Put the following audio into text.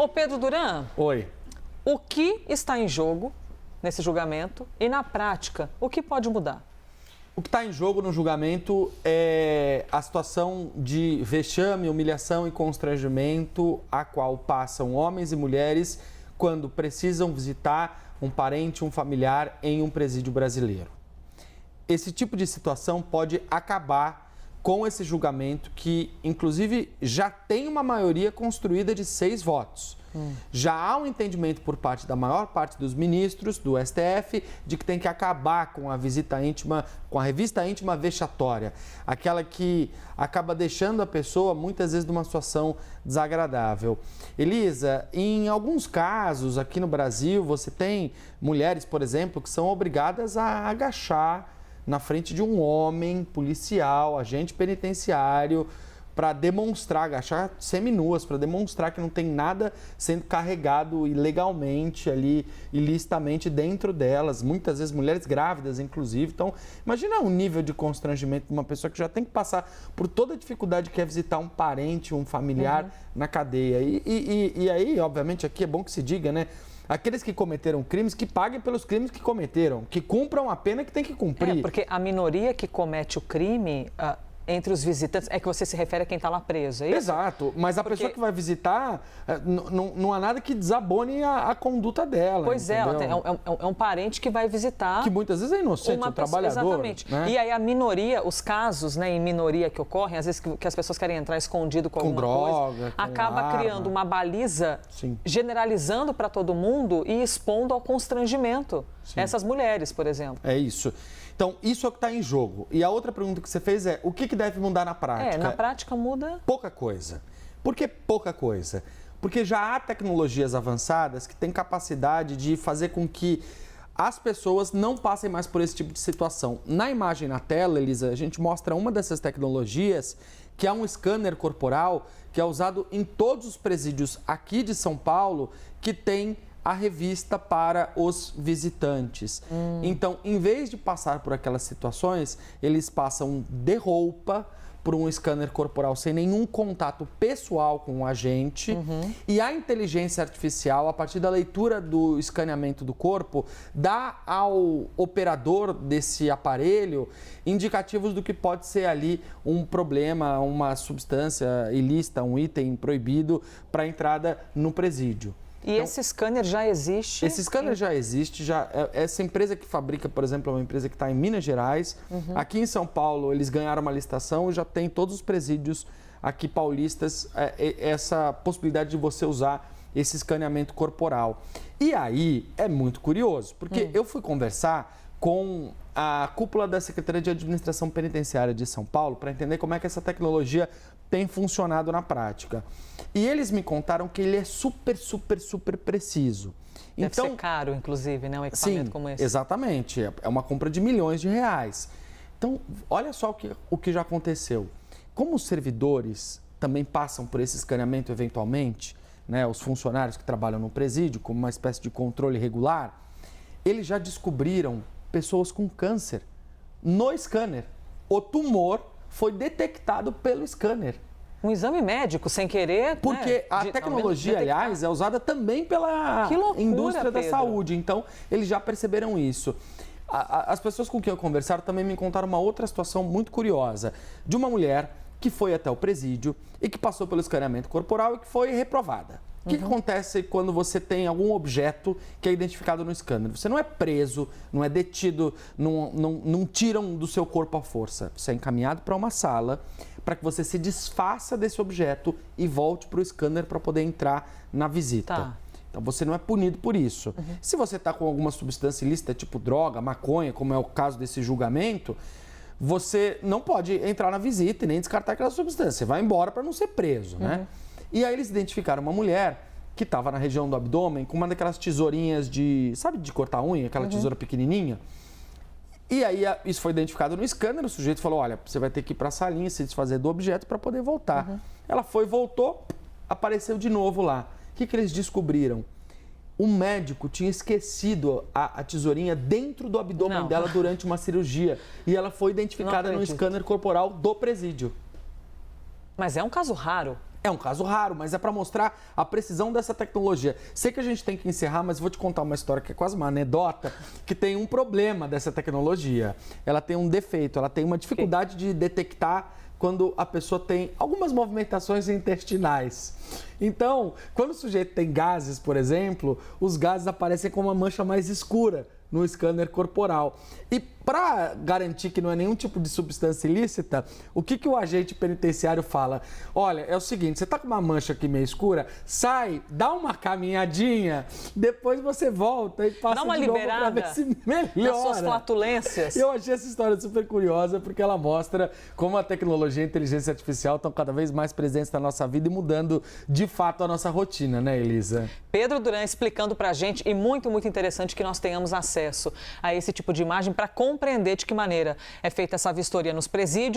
Ô Pedro Duran, Oi. o que está em jogo nesse julgamento e, na prática, o que pode mudar? O que está em jogo no julgamento é a situação de vexame, humilhação e constrangimento a qual passam homens e mulheres quando precisam visitar um parente, um familiar em um presídio brasileiro. Esse tipo de situação pode acabar com esse julgamento que, inclusive, já tem uma maioria construída de 6 votos. Já há um entendimento por parte da maior parte dos ministros do STF de que tem que acabar com a visita íntima, com a revista íntima vexatória, aquela que acaba deixando a pessoa muitas vezes numa situação desagradável. Elisa, em alguns casos aqui no Brasil, você tem mulheres, por exemplo, que são obrigadas a agachar na frente de um homem policial, agente penitenciário, para demonstrar, agachar seminuas, para demonstrar que não tem nada sendo carregado ilegalmente ali, ilicitamente dentro delas, muitas vezes mulheres grávidas, inclusive. Então, imagina o nível de constrangimento de uma pessoa que já tem que passar por toda a dificuldade que é visitar um parente, um familiar na cadeia. E aí, obviamente, aqui é bom que se diga, né? Aqueles que cometeram crimes, que paguem pelos crimes que cometeram, que cumpram a pena que tem que cumprir. Porque a minoria que comete o crime... entre os visitantes, é que você se refere a quem está lá preso, é isso? Exato, mas a pessoa que vai visitar, não há nada que desabone a conduta dela. Pois entendeu? É um parente que vai visitar... Que muitas vezes é inocente, um trabalhador. Exatamente. Né? E aí a minoria, os casos, né, em minoria que ocorrem, às vezes que as pessoas querem entrar escondido com alguma droga, coisa, com acaba arma. criando uma baliza, Sim. generalizando para todo mundo e expondo ao constrangimento. Sim. Essas mulheres, por exemplo. É isso. Então, isso é o que está em jogo. E a outra pergunta que você fez é, o que deve mudar na prática? Na prática muda... Pouca coisa. Por que pouca coisa? Porque já há tecnologias avançadas que têm capacidade de fazer com que as pessoas não passem mais por esse tipo de situação. Na imagem na tela, Elisa, a gente mostra uma dessas tecnologias, que é um scanner corporal, que é usado em todos os presídios aqui de São Paulo, que tem a revista para os visitantes. Então, em vez de passar por aquelas situações, eles passam de roupa por um scanner corporal sem nenhum contato pessoal com o agente. E a inteligência artificial, a partir da leitura do escaneamento do corpo, dá ao operador desse aparelho indicativos do que pode ser ali um problema, uma substância ilícita, um item proibido para entrada no presídio. E então, esse scanner já existe? Esse scanner já existe. Essa empresa que fabrica, por exemplo, é uma empresa que está em Minas Gerais. Aqui em São Paulo, eles ganharam uma licitação e já tem todos os presídios aqui paulistas essa possibilidade de você usar esse escaneamento corporal. E aí é muito curioso, porque eu fui conversar com a cúpula da Secretaria de Administração Penitenciária de São Paulo para entender como é que essa tecnologia tem funcionado na prática. E eles me contaram que ele é super preciso. Deve ser caro, inclusive, né? Um equipamento como esse. Exatamente. É uma compra de milhões de reais. Então, olha só o que já aconteceu. Como os servidores também passam por esse escaneamento eventualmente, né, os funcionários que trabalham no presídio, como uma espécie de controle regular, eles já descobriram pessoas com câncer no scanner. O tumor foi detectado pelo scanner. Um exame médico, sem querer... Porque a tecnologia, aliás, é usada também pela indústria da saúde. Então, eles já perceberam isso. As pessoas com quem eu conversaram também me contaram uma outra situação muito curiosa. De uma mulher que foi até o presídio e que passou pelo escaneamento corporal e que foi reprovada. O que acontece quando você tem algum objeto que é identificado no scanner? Você não é preso, não é detido, não tiram do seu corpo à força. Você é encaminhado para uma sala para que você se desfaça desse objeto e volte para o scanner para poder entrar na visita. Tá. Então você não é punido por isso. Se você está com alguma substância ilícita, tipo droga, maconha, como é o caso desse julgamento, você não pode entrar na visita e nem descartar aquela substância. Você vai embora para não ser preso, né? E aí eles identificaram uma mulher que estava na região do abdômen com uma daquelas tesourinhas de cortar unha, aquela tesoura pequenininha. E aí isso foi identificado no scanner, o sujeito falou, olha, você vai ter que ir para a salinha, se desfazer do objeto para poder voltar. Ela foi, voltou, apareceu de novo lá. O que eles descobriram? O médico tinha esquecido a tesourinha dentro do abdômen dela durante uma cirurgia. E ela foi identificada no scanner corporal do presídio. Mas é um caso raro. É um caso raro, mas é para mostrar a precisão dessa tecnologia. Sei que a gente tem que encerrar, mas vou te contar uma história que é quase uma anedota, que tem um problema dessa tecnologia. Ela tem um defeito, ela tem uma dificuldade de detectar quando a pessoa tem algumas movimentações intestinais. Então, quando o sujeito tem gases, por exemplo, os gases aparecem com uma mancha mais escura no scanner corporal. E para garantir que não é nenhum tipo de substância ilícita, o que o agente penitenciário fala? Olha, é o seguinte, você está com uma mancha aqui meio escura, sai, dá uma caminhadinha, depois você volta e passa de novo para ver se melhora. Nas suas flatulências. Eu achei essa história super curiosa porque ela mostra como a tecnologia e a inteligência artificial estão cada vez mais presentes na nossa vida e mudando de fato a nossa rotina, né, Elisa? Pedro Duran explicando para a gente, e muito interessante que nós tenhamos acesso a esse tipo de imagem para compreender de que maneira é feita essa vistoria nos presídios.